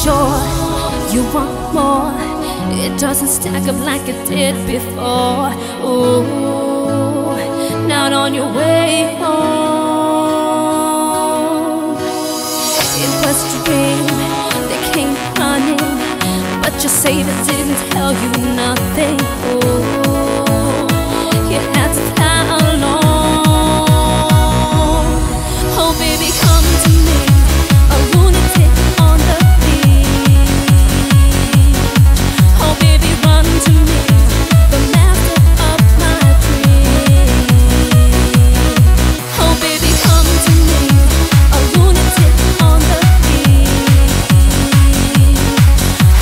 sure you want more. It doesn't stack up like it did before. Ooh, not on your way home. It was a dream that came running, but your savior didn't tell you nothing. Ooh, you had to fly alone. Oh baby, come to me, a lunatic on the beach. Oh baby, run to me, the master of my dreams. Oh baby, come to me, a lunatic on the beach.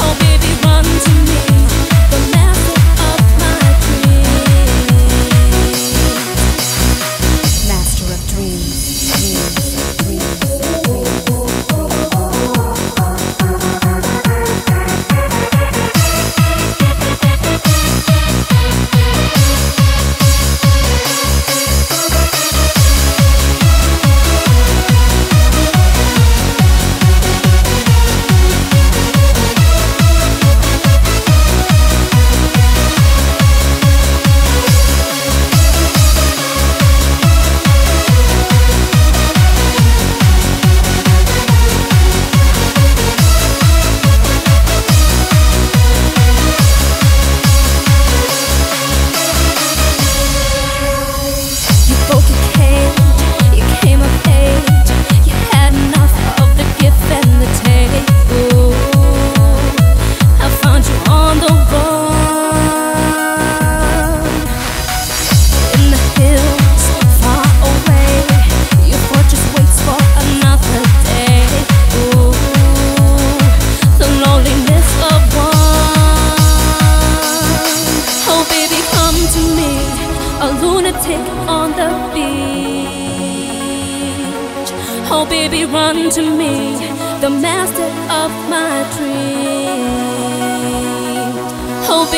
Oh baby, run to me, the master of my dreams. Master of dreams. A lunatic on the beach. Oh baby, run to me, the master of my dreams. Oh baby.